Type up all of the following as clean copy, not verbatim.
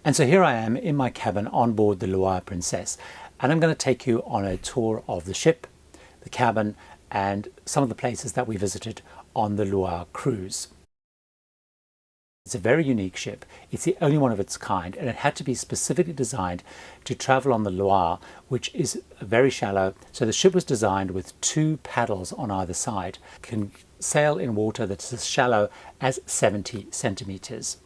And so here I am in my cabin on board the Loire Princesse, and I'm going to take you on a tour of the ship, the cabin, and some of the places that we visited on the Loire cruise. It's a very unique ship. It's the only one of its kind, and it had to be specifically designed to travel on the Loire, which is very shallow. So the ship was designed with 2 paddles on either side. It can sail in water that's as shallow as 70 centimeters.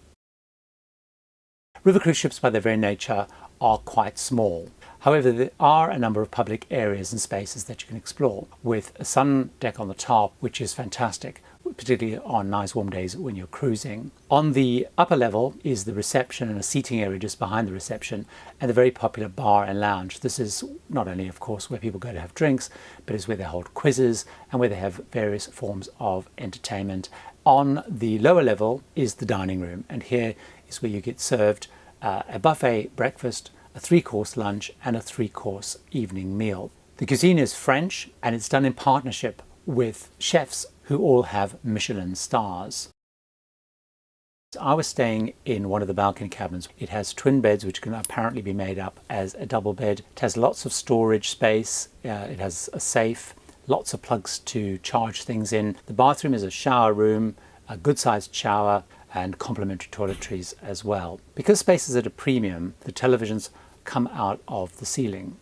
River cruise ships by their very nature are quite small. However, there are a number of public areas and spaces that you can explore, with a sun deck on the top, which is fantastic, particularly on nice warm days when you're cruising. On the upper level is the reception and a seating area just behind the reception, and the very popular bar and lounge. This is not only, of course, where people go to have drinks, but it's where they hold quizzes and where they have various forms of entertainment. On the lower level is the dining room, and here is where you get served a buffet breakfast, a 3-course lunch, and a 3-course evening meal. The cuisine is French, and it's done in partnership with chefs who all have Michelin stars. I was staying in one of the balcony cabins. It has twin beds which can apparently be made up as a double bed. It has lots of storage space. It has a safe, lots of plugs to charge things in. The bathroom is a shower room, a good sized shower, and complementary toiletries as well. Because space is at a premium, the televisions come out of the ceiling.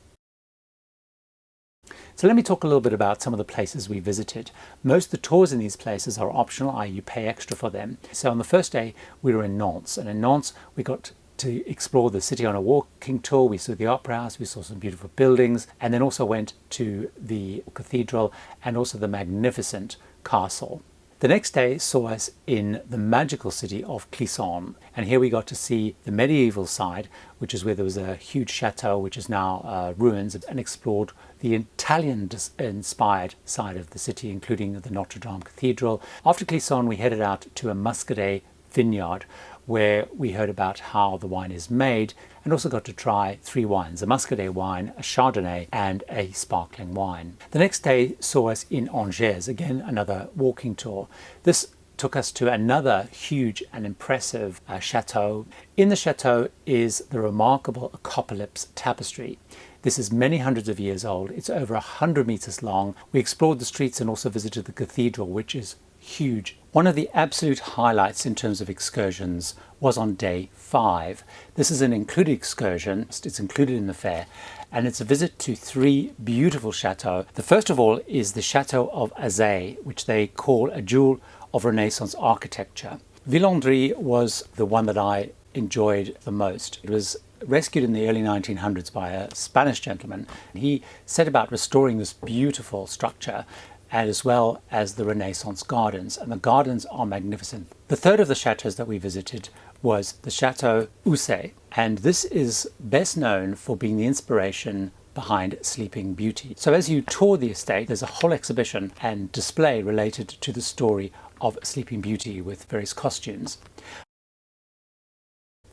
So let me talk a little bit about some of the places we visited. Most of the tours in these places are optional, i.e. you pay extra for them. So on the first day we were in Nantes, and in Nantes we got to explore the city on a walking tour. We saw the opera house, we saw some beautiful buildings, and then also went to the cathedral and also the magnificent castle. The next day saw us in the magical city of Clisson, and here we got to see the medieval side, which is where there was a huge chateau which is now ruins, and explored the Italian-inspired side of the city, including the Notre Dame Cathedral. After Clisson we headed out to a Muscadet vineyard, where we heard about how the wine is made, and also got to try 3 wines, a Muscadet wine, a Chardonnay, and a sparkling wine. The next day saw us in Angers, again another walking tour. This took us to another huge and impressive chateau. In the chateau is the remarkable Apocalypse tapestry. This is many hundreds of years old. It's over 100 meters long. We explored the streets and also visited the cathedral, which is huge. One of the absolute highlights in terms of excursions was on day 5. This is an included excursion. It's included in the fare, and it's a visit to 3 beautiful chateaux. The first of all is the Chateau of Azay, which they call a jewel of Renaissance architecture. Villandry was the one that I enjoyed the most. It was rescued in the early 1900s by a Spanish gentleman. He set about restoring this beautiful structure, as well as the Renaissance gardens, and the gardens are magnificent. The third of the chateaus that we visited was the Chateau of Usse, and this is best known for being the inspiration behind Sleeping Beauty. So as you tour the estate, there's a whole exhibition and display related to the story of Sleeping Beauty with various costumes.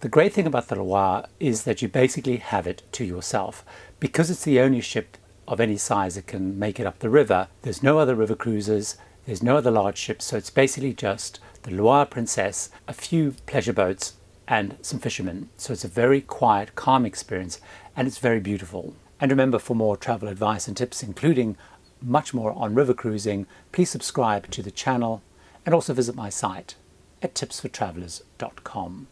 The great thing about the Loire is that you basically have it to yourself. Because it's the only ship of any size that can make it up the river, there's no other river cruisers, there's no other large ships, so it's basically just the Loire Princesse, a few pleasure boats, and some fishermen. So it's a very quiet, calm experience, and it's very beautiful. And remember, for more travel advice and tips, including much more on river cruising, please subscribe to the channel and also visit my site at tipsfortravellers.com.